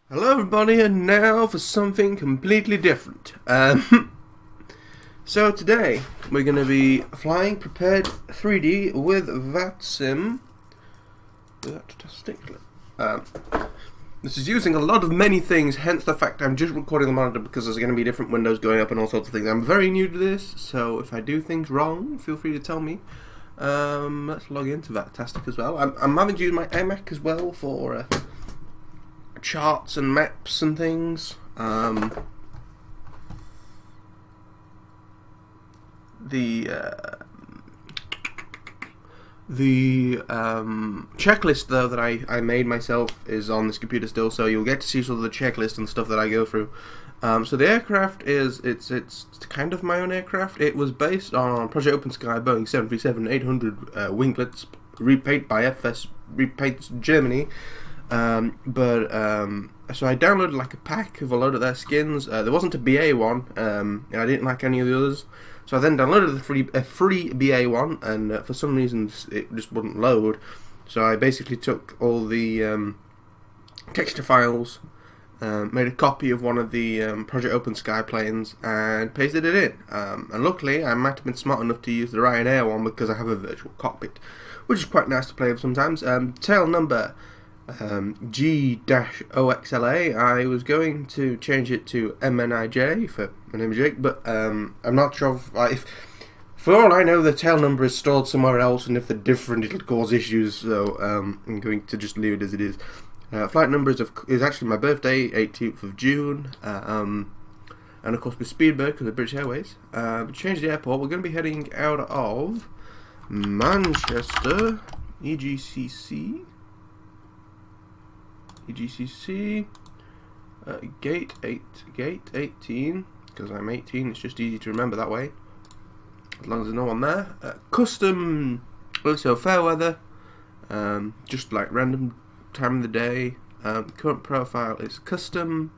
Hello everybody, and now for something completely different. So today we're going to be flying Prepar3d with Vatsim. This is using a lot of many things, hence the fact I'm just recording the monitor because there's going to be different windows going up and all sorts of things. I'm very new to this, so if I do things wrong, feel free to tell me. Let's log into Vatastic as well. I'm having to use my iMac as well for charts and maps and things. The checklist though that I made myself is on this computer still, so you'll get to see sort of the checklist and stuff that I go through. So the aircraft is it's kind of my own aircraft. It was based on Project Open Sky Boeing 737-800 winglets, repaint by FS Repaints Germany. So I downloaded like a pack of a load of their skins. There wasn't a BA one, and I didn't like any of the others. So I then downloaded a free BA one, and for some reason it just wouldn't load. So I basically took all the texture files, made a copy of one of the Project Open Sky planes, and pasted it in. And luckily I might have been smart enough to use the Ryanair one because I have a virtual cockpit, which is quite nice to play with sometimes. Tail number G-OXLA. I was going to change it to MNIJ for MiNameIsJake, but I'm not sure if for all I know the tail number is stored somewhere else, and if they're different it'll cause issues, so I'm going to just leave it as it is. Flight number is actually my birthday, 18th of June, and of course with Speedbird because of British Airways. Change the airport. We're going to be heading out of Manchester, EGCC, gate 18, because I'm 18, it's just easy to remember that way, as long as there's no one there. Custom, also fair weather, just like random time of the day. Current profile is custom.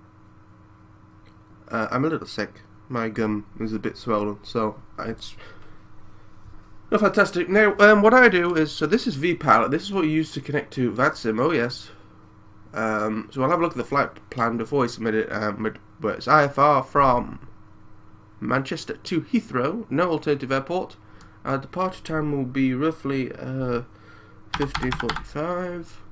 I'm a little sick, my gum is a bit swollen, so it's not fantastic. Now, what I do is, so this is vPilot, this is what you use to connect to Vatsim, oh yes. So I'll have a look at the flight plan before I submit it, but it's IFR from Manchester to Heathrow, no alternative airport. Departure time will be roughly 15:45.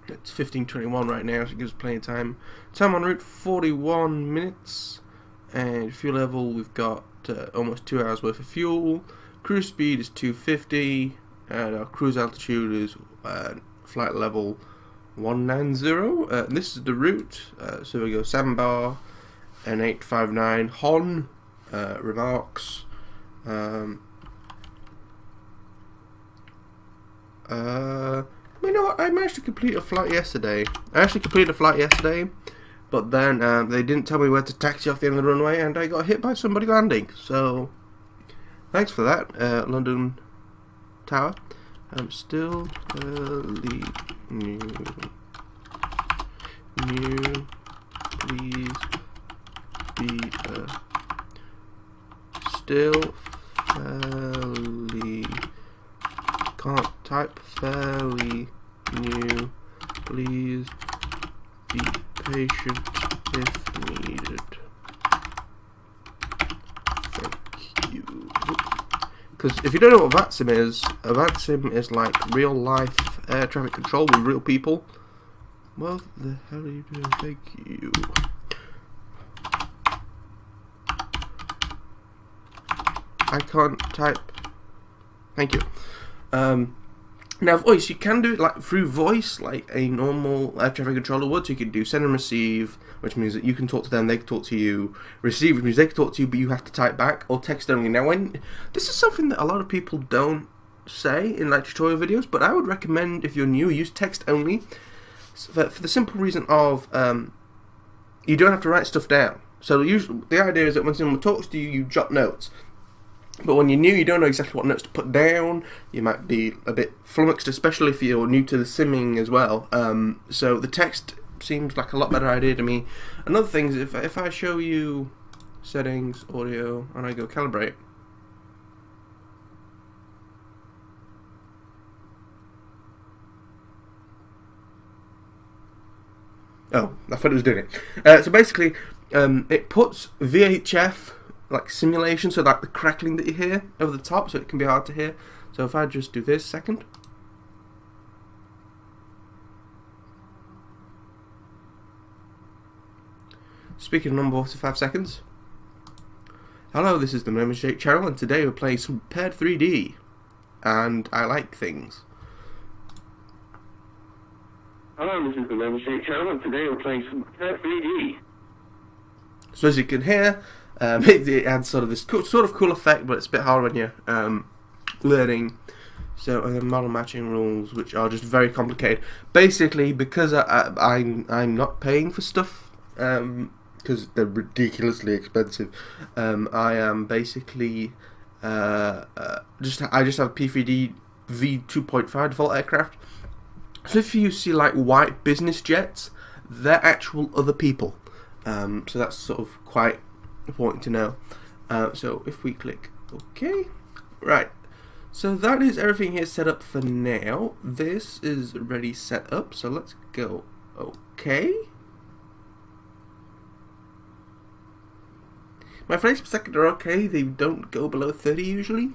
It's 15:21 right now, so it gives plenty of time. Time en route 41 minutes, and fuel level we've got almost 2 hours worth of fuel. Cruise speed is 250, and our cruise altitude is flight level 190. This is the route, so we go Sandbar and 859 Hon. Remarks. You know what? I managed to complete a flight yesterday. But then they didn't tell me where to taxi off the end of the runway, and I got hit by somebody landing. So thanks for that, London Tower. I'm still new, please be still fairly, can't type, fairly new, please be patient if needed. Thank you. Because if you don't know what Vatsim is, a Vatsim is like real life air traffic control with real people. What the hell are you doing? Thank you. I can't type. Thank you. Now voice, you can do it like through voice, like a normal air traffic controller would. So you can do send and receive, which means that you can talk to them, they can talk to you. Receive, which means they can talk to you, but you have to type back, or text only. Now, this is something that a lot of people don't say in like tutorial videos, but I would recommend if you're new, use text only, for the simple reason of you don't have to write stuff down. So usually the idea is that when someone talks to you, you jot notes. But when you're new, you don't know exactly what notes to put down. You might be a bit flummoxed, especially if you're new to the simming as well. So the text seems like a lot better idea to me. Another thing is if I show you settings, audio, and I go calibrate, Oh, I thought it was doing it. So basically, it puts VHF like simulation, so like the crackling that you hear over the top, so it can be hard to hear. So if I just do this second. Speaking of number 45 seconds. Hello, this is the MiNameIsJake channel, and today we're playing some Prepar3d, and I like things. Hello, this is the MiNameIsJake channel, and today we're playing some Prepar3d. So as you can hear, it adds sort of this cool effect, but it's a bit hard when you're learning. So model matching rules, which are just very complicated. Basically, because I'm not paying for stuff, because they're ridiculously expensive. I am basically I just have Prepar3d v2.5 default aircraft. So if you see like white business jets, they're actual other people. So that's sort of quite important to know. So if we click OK, right. So that is everything here set up for now. This is already set up. So let's go OK. My frames per second are okay, they don't go below 30 usually.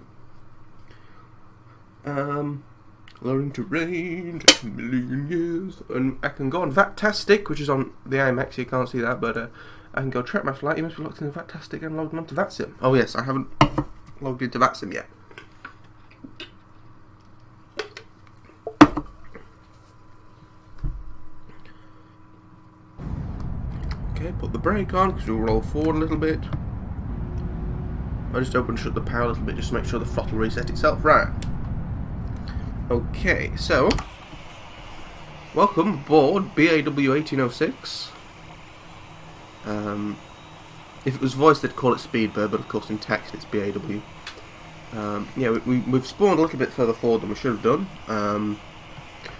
Lowering to range, a million years. And I can go on Vatastic, which is on the IMAX, you can't see that, but I can go track my flight. You must be logged into Vatastic and logged on to Vatsim. Oh yes, I haven't logged into Vatsim yet. Okay, put the brake on, because we'll roll forward a little bit. I just open and shut the power a little bit just to make sure the throttle reset itself. Right. Okay, so welcome aboard BAW 1806. If it was voice, they'd call it Speedbird, but of course in text it's BAW. Yeah, we've spawned a little bit further forward than we should have done.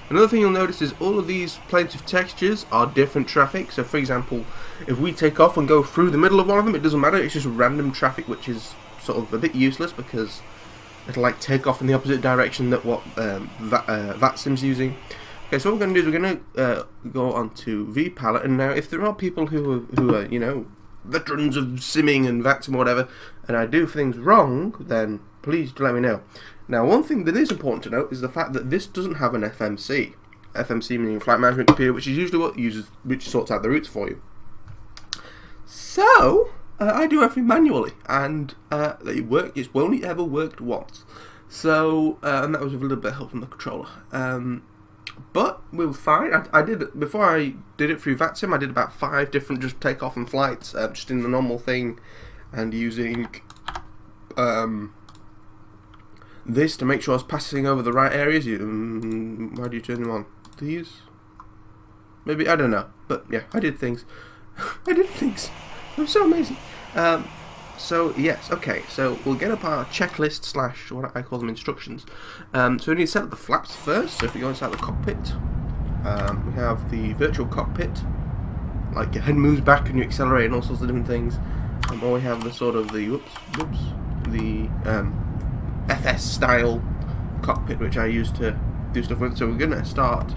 Another thing you'll notice is all of these planes of textures are different traffic. So for example, if we take off and go through the middle of one of them, it doesn't matter, it's just random traffic, which is sort of a bit useless because it'll like take off in the opposite direction that what Vatsim's using. Okay, so what we're going to do is we're going to go on to vPilot, and now if there are people who are you know, veterans of simming and Vatsim or whatever, and I do things wrong, then please do let me know. Now, one thing that is important to note is the fact that this doesn't have an FMC. FMC meaning flight management computer, which is usually what uses, which sorts out the routes for you. So I do everything manually, and it's only ever worked once. So and that was with a little bit of help from the controller. But we were fine. I did, before I did it through Vatsim, I did about 5 different just takeoff and flights, just in the normal thing, and using this to make sure I was passing over the right areas. Why do you turn them on? These? Maybe, I don't know. But yeah, I did things. I did things. It was so amazing. So yes, okay, so we'll get up our checklist slash what I call them instructions. So we need to set up the flaps first. So if we go inside the cockpit, we have the virtual cockpit, like your head moves back and you accelerate and all sorts of different things. Or we have the sort of the the FS style cockpit, which I use to do stuff with. So we're gonna start.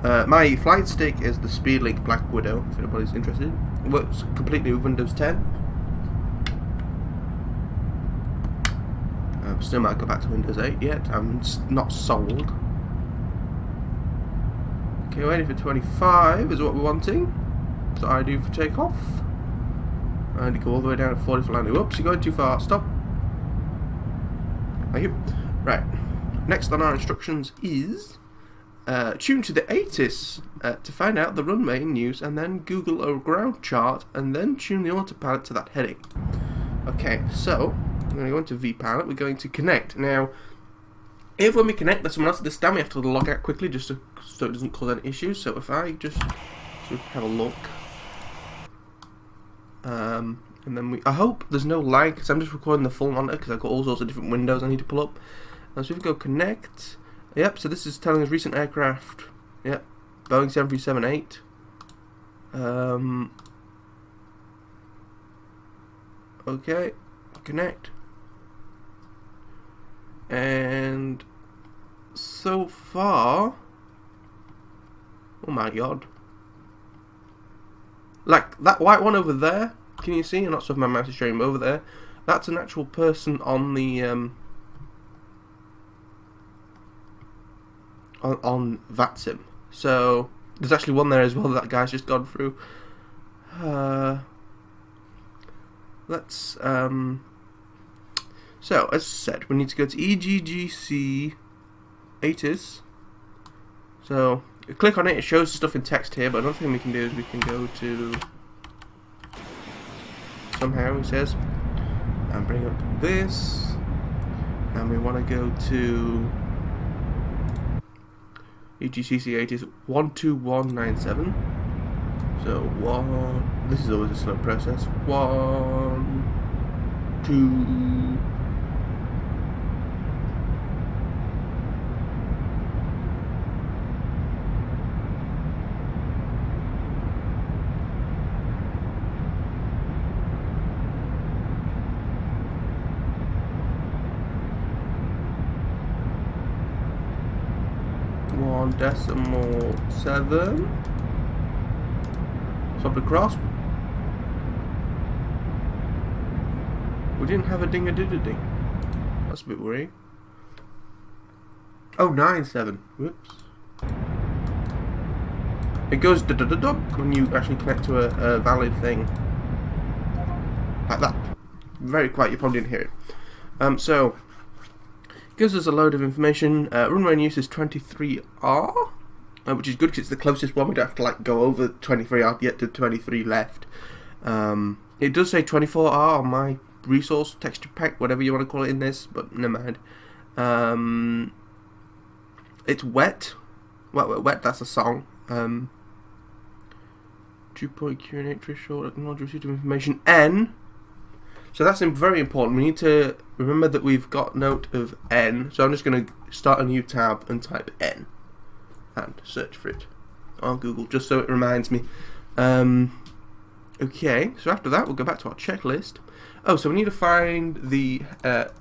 My flight stick is the Speedlink Black Widow, if anybody's interested. It works completely with Windows 10. Still might go back to Windows 8 yet. I'm not sold. Okay, waiting for 25 is what we're wanting. So I do for takeoff. And you go all the way down to 40 for landing. Whoops, you're going too far. Stop. Thank you. Right. Next on our instructions is tune to the ATIS to find out the runway in use, and then Google a ground chart, and then tune the autopilot to that heading. Okay, so I'm going to go into vPilot. We're going to connect. Now, if when we connect there's someone else at this stand, we have to log out quickly just so it doesn't cause any issues. So if I just have a look. And then I hope there's no lag, because I'm just recording the full monitor because I've got all sorts of different windows I need to pull up. So if we go connect, yep, so this is telling us recent aircraft, yep, Boeing 737-8. Okay, connect. And so far, Oh my god. Like, that white one over there, can you see? I'm not sure if my mouse is showing over there. That's an actual person on the, on Vatsim. So, there's actually one there as well that guy's just gone through. Let's, so, as said, we need to go to EGCC 80s. So, click on it, it shows stuff in text here, but another thing we can do is we can go to, somehow it says, and bring up this, and we want to go to EGCC 80s 12197. So, this is always a slow process. 1, 2, decimal 7. Swap across. We didn't have a ding-a-doo-doo-ding. That's a bit worrying. Oh, 9-7. Whoops. It goes da-da-da-da when you actually connect to a valid thing. Like that. Very quiet, you probably didn't hear it. So, gives us a load of information. Runway in use is 23R, which is good because it's the closest one. We don't have to like go over 23R yet to 23 left. It does say 24R on my resource texture pack, whatever you want to call it in this, but never mind. It's wet. Wet, that's a song. 2-point Q&A threshold, acknowledge receipt of information. N. So that's very important. We need to remember that we've got note of N. So I'm just going to start a new tab and type N and search for it on Google, just so it reminds me. Okay, so after that we'll go back to our checklist. Oh, so we need to find the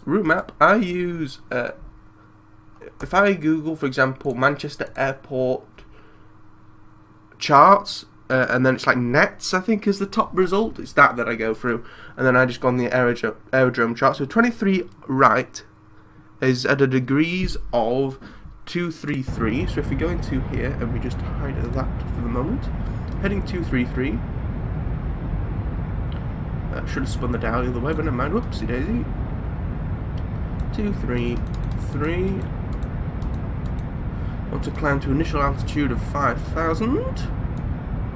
route map. I use, if I Google, for example, Manchester Airport charts, and then it's like nets, I think, is the top result. It's that I go through, and then I just go on the aerodrome chart. So 23 right is at a degrees of 233. So if we go into here and we just hide that for the moment, heading 233. Should have spun the dial the other way, but never mind. Whoopsie daisy. 233. Want to climb to initial altitude of 5,000.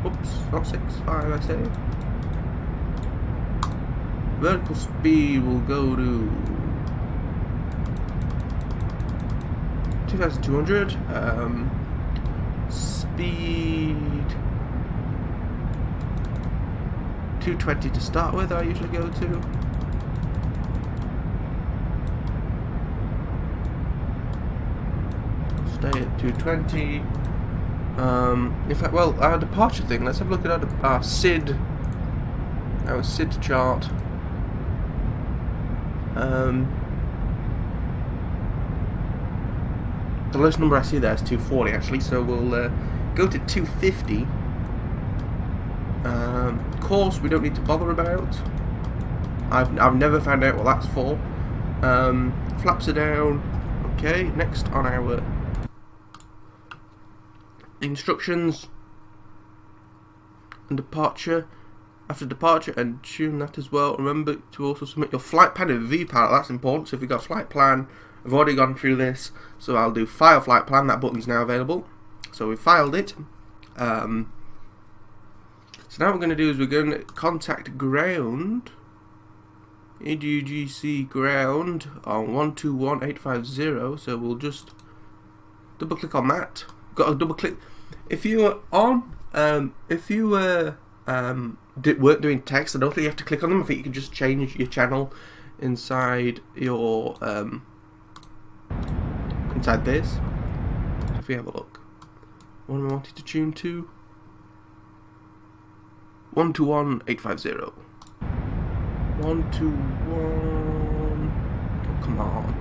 Oops, not 6,500, I say. Vertical speed will go to 2,200. Speed 220 to start with, I usually go to. Stay at 220. In fact, well, our departure thing, let's have a look at our SID chart. The lowest number I see there is 240 actually, so we'll go to 250. Course we don't need to bother about. I've never found out what that's for. Flaps are down. Okay, next on our instructions and departure. After departure, and tune that as well. Remember to also submit your flight plan in vPilot. That's important. So if you've got a flight plan, I've already gone through this, so I'll do file flight plan. That button's now available. So we filed it. So now what we're going to do is we're going to contact ground, EGCC ground on 121850. So we'll just double click on that. Got to double click. If you were on, weren't doing text, I don't think you have to click on them. I think you can just change your channel inside your inside this. So if we have a look, what am I wanting to tune to? 121850. 121. Oh, come on.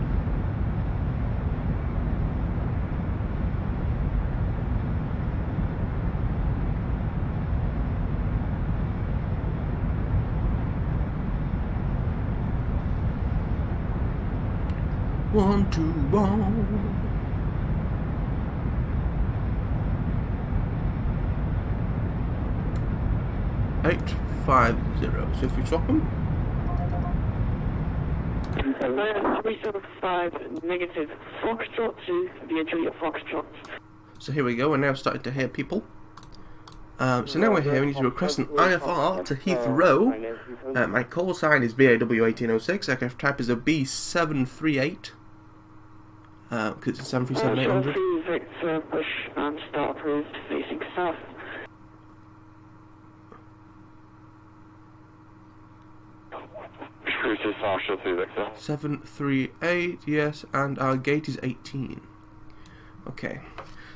1, 2, 1. Eight, 5, 0. So if we swap them. 375 negative Foxtrot to via Juliet Foxtrot. So here we go, we're now starting to hear people. So now we're here, we need to request an IFR to Heathrow. My call sign is BAW1806, aircraft type is a B738. Because it's 737-800. Victor, push and start approved, facing south. Cruise is south, short 3 Victor. 738, yes, and our gate is 18. Okay,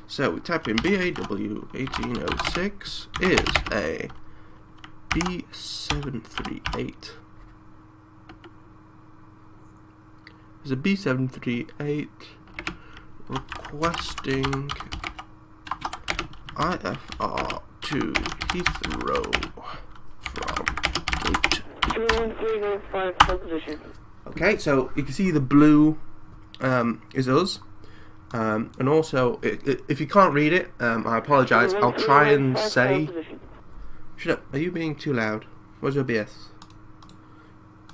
so we type in BAW1806 is a B738. There's a B738 requesting IFR to Heathrow from gate. 315 position. Okay, so you can see the blue is us, and also if you can't read it, I apologise. I'll try and say. Shut up! Are you being too loud? Where's OBS? You're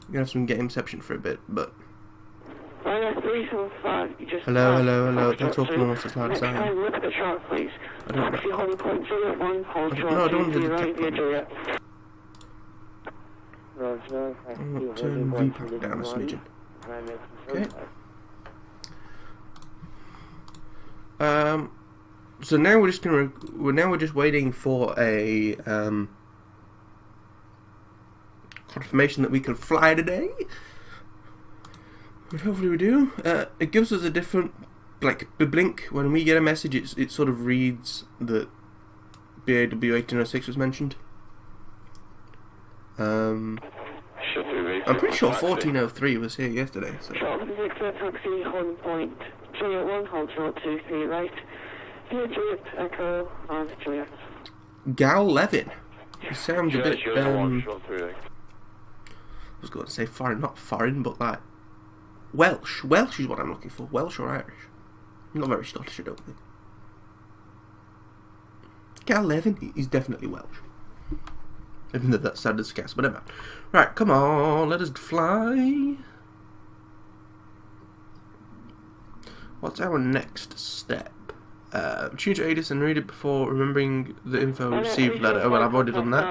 gonna have some game inception for a bit, but. Hello, hello, hello. Don't talk to me once as loud as I am. Look at the chart, please. I don't know. No, I don't want to detect them. I'll turn vPilot down a smidgen. Okay. So now we're just gonna. We're just waiting for a confirmation that we can fly today. But hopefully we do. It gives us a different, like, blink. When we get a message, it sort of reads that BAW1806 was mentioned. I'm pretty sure 1403 was here yesterday. So. Taxi, hold point. Juliet 1, hold short 2, 3 right. Here, Juliet, Echo, and Juliet. Gal Levin. He sounds a bit, I was going to say foreign, not foreign, but like Welsh. Welsh is what I'm looking for. Welsh or Irish. Not very Scottish, I don't think. Gal Levin, he's definitely Welsh. Even though that sounded scarce, whatever. Right, come on, let us fly. What's our next step? Tune to ADIS and read it before remembering the info received letter. Oh, well, I've already done that.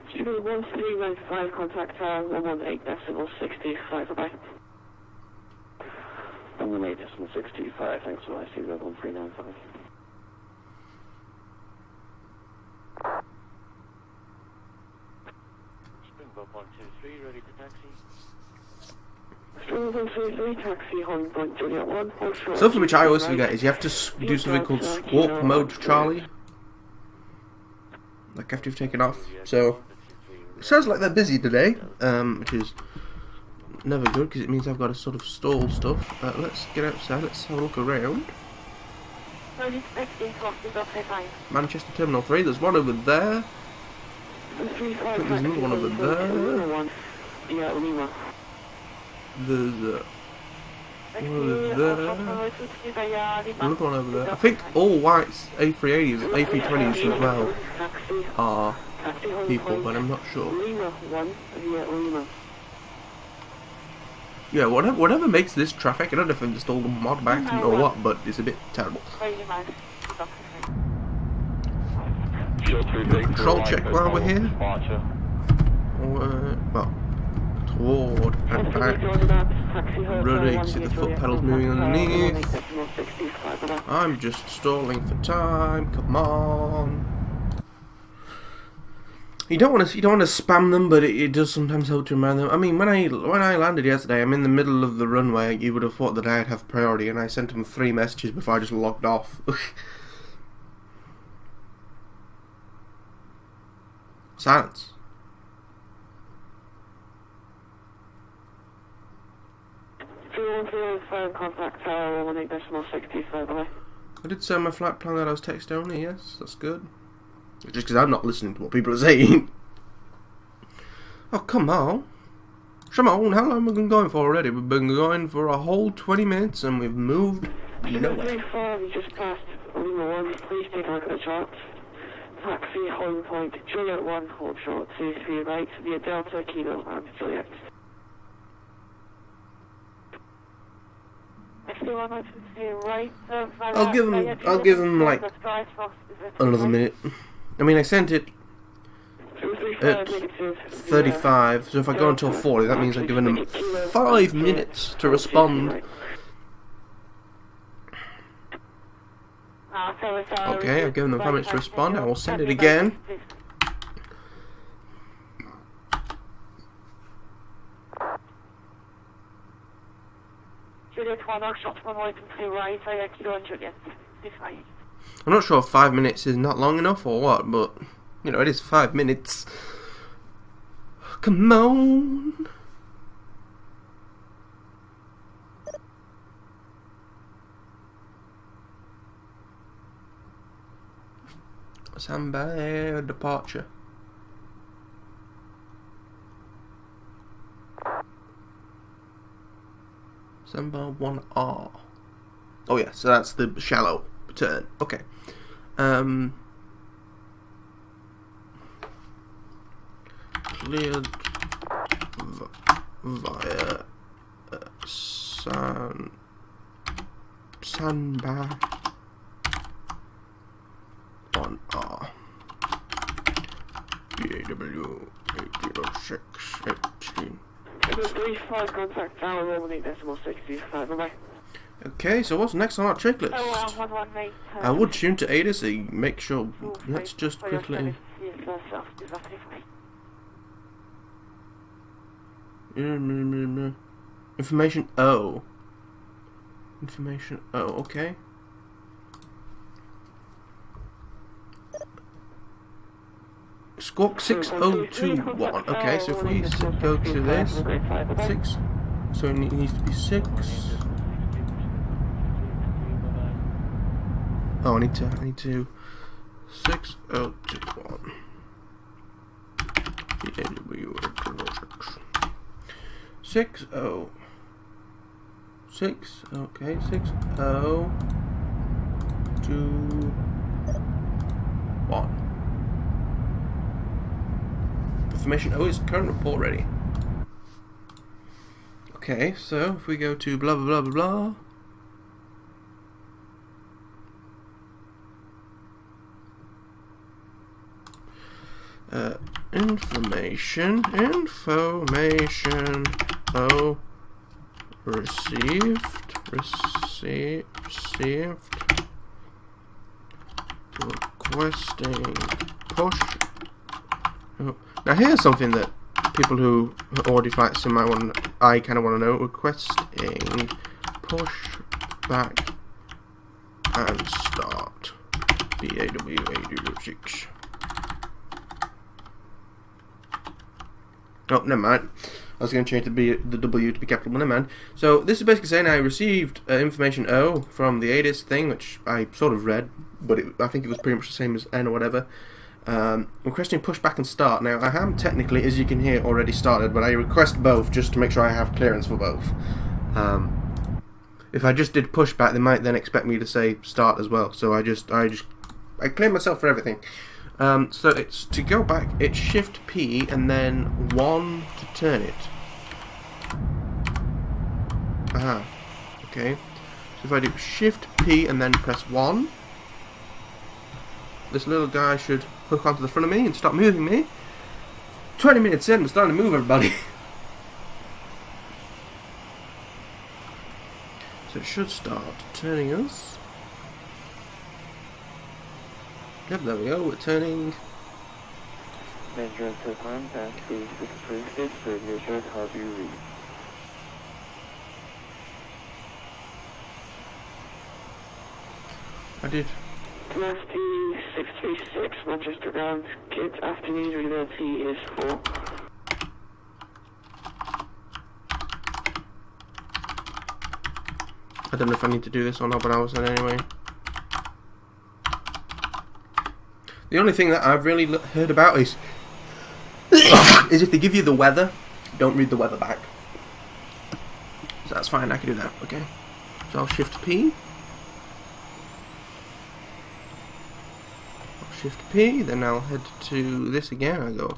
Studio 1395, contact tower 118.625, bye-bye. 118.625, thanks for IC 1395. Springbok 123, ready for taxi. Springbok 123, taxi, home point, Juliet 1, hold short. Something which I always forget is you have to do something called squawk mode Charlie. Like after you've taken off. So it sounds like they're busy today, which is never good because it means I've got to sort of stall stuff. Let's get outside, let's have a look around. Manchester Terminal 3, there's one over there. I think there's another one over there. There's another one over there. I think all whites A380s, A320s as well are people, but I'm not sure. Yeah, whatever makes this traffic, I don't know if I've installed a mod back or what, but it's a bit terrible. Control check while we're here. Well, toward and back. Rotate, see the foot pedals moving underneath. I'm just stalling for time. Come on. You don't want to spam them, but it does sometimes help to remind them. I mean, when I landed yesterday, I'm in the middle of the runway. You would have thought that I'd have priority, and I sent them 3 messages before I just logged off. Silence. clear phone contact tower 18.60 further. I did say on my flight plan that I was text only, yes, that's good. Just because I'm not listening to what people are saying. Oh, come on. Come on, how long have we been going for already? We've been going for a whole 20 minutes and we've moved nowhere. 3-4, you just passed Lima 1, please take a look at the charts. Taxi, home point, Juliet 1, hold short, 23 right, via Delta, Kilo, and Juliet. I'll give them like another minute. I mean, I sent it at 35, so if I go until 40, that means I've given them 5 minutes to respond. Okay, I've given them 5 minutes to respond. I will send it again. I'm not sure if 5 minutes is not long enough or what, but you know, it is 5 minutes. Come on. Stand by departure. Stand by 1R. Oh yeah, so that's the shallow turn. Okay. Cleared via sandbar 1R BAW 806 18. 35 contact tower 18.65, bye-bye. Okay, so what's next on our checklist? I would tune to ADA, so make sure. Let's just quickly. Information O. Information O, okay. Squawk 6021. Okay, so if we go to this, 6. So it needs to be 6. Oh, I need to 6021. BAW 60 6, okay, 6021. Information O is current report ready. Okay, so if we go to blah blah blah blah blah. Information O received requesting push. Oh. Now here's something that people who already flight sim might want. I kind of want to know. Requesting push back and start. BAW 806. Oh, never mind. I was going to change the W to be capital, but never mind. So this is basically saying I received information O from the ADIS thing, which I sort of read, but I think it was pretty much the same as N or whatever. Requesting push back and start. Now I am technically, as you can hear, already started, but I request both just to make sure I have clearance for both. If I just did push back, they might then expect me to say start as well. So I claim myself for everything. So it's to go back, it's Shift P and then 1 to turn it. Aha. Okay. So if I do Shift P and then press 1, this little guy should hook onto the front of me and start moving me. 20 minutes in, we're starting to move everybody. So it should start turning us. Yep, there we go, we're turning. Mandarin Japan, taxi 636, signature, how do you read? I did. Nasty 636, Manchester ground, kids, afternoon, reality is 4. I don't know if I need to do this or not, but I was there anyway. The only thing that I've really heard about is if they give you the weather, don't read the weather back. So that's fine, I can do that, okay. So I'll shift P. I'll shift P, then I'll head to this again. I go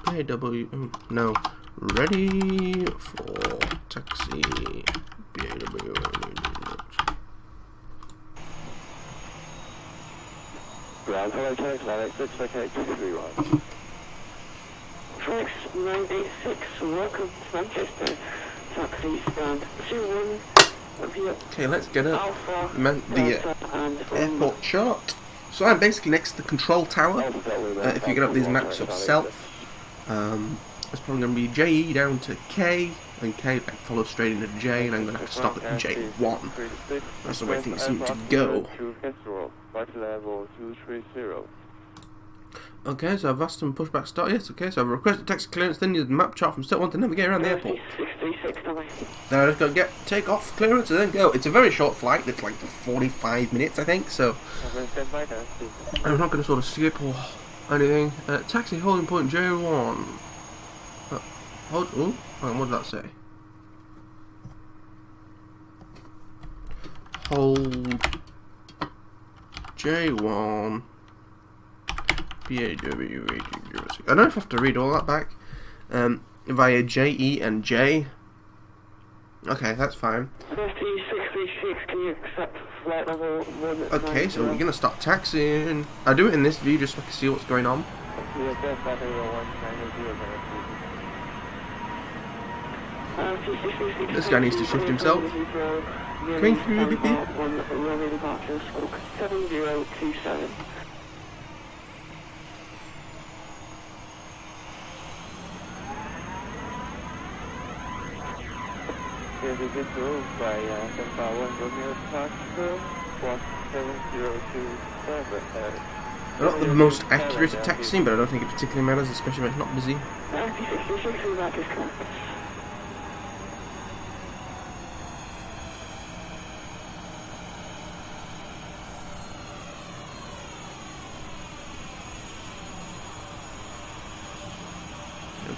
PAW, no, ready for taxi, PAW. Ground hello, Telex 986, okay, 231. Telex 986, welcome to Manchester. Taxi stand 21. Okay, let's get up Alpha, the airport chart. So I'm basically next to the control tower. If you get up these maps yourself, it's probably going to be JE down to K, and K like follows straight into J, and I'm going to have to stop at J1. That's the way things seem to go. Okay, so I've asked them pushback start. Yes, okay, so I've requested taxi clearance, then use the map chart from step 1 to navigate around the airport. Then I just got to get take off clearance and then go. It's a very short flight, it's like 45 minutes I think, so I'm not going to sort of skip or anything. Taxi holding point J1. Hold, oh, what did that say? Hold J1 PAW. I don't know if I have to read all that back. Via JE and J. Okay, that's fine. 5066, can you accept flight level 1? Okay, so we're gonna start taxiing. I do it in this view just so I can see what's going on. This guy needs to shift himself. Going through the beep. 7027. Here's a good move by Sunflower 1 Romeo Foxtrot 17027. I'm not the most accurate at taxiing, but I don't think it particularly matters, especially when it's not busy. 5066 is that is correct.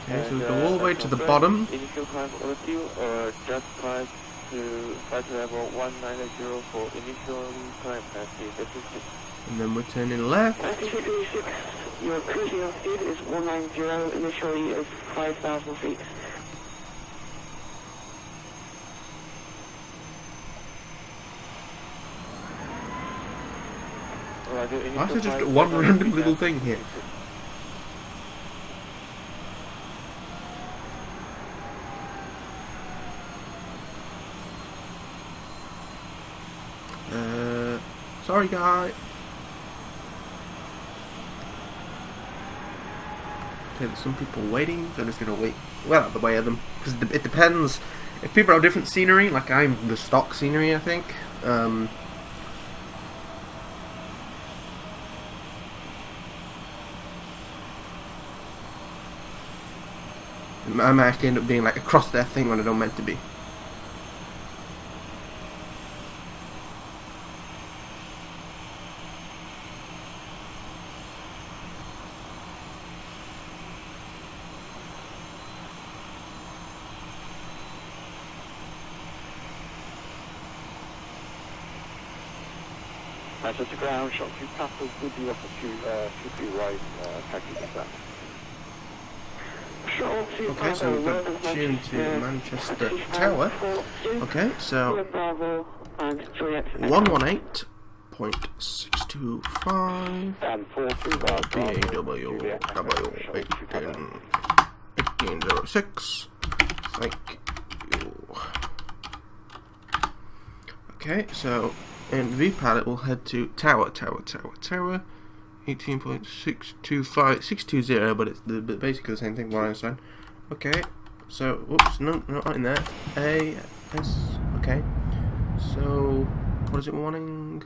Okay, so we go all the way to the bottom. Initial climb altitude or just climb to flight level 190 for initial climb taxi. And then we're turning left. 5066, your cruising altitude is 190, initially is 5,000 feet. Why is there just one random little thing here? Sorry, guy. Okay, there's some people waiting, so I'm just gonna wait well out of the way of them. Because it depends. If people have different scenery, like I'm the stock scenery, I think. I might actually end up being like across their thing when I don't meant to be. Manchester ground, shot 2 passengers, would you offer to right, taxi dispatch? Okay, so we've got tuned to Manchester Tower. Okay, so 118.625 BAW1806. Thank you. Okay, so in vPilot we'll head to Tower 18.625 620, but it's basically the same thing. What I understand. Okay, so whoops, no, not in there. A S. Okay, so what is it wanting?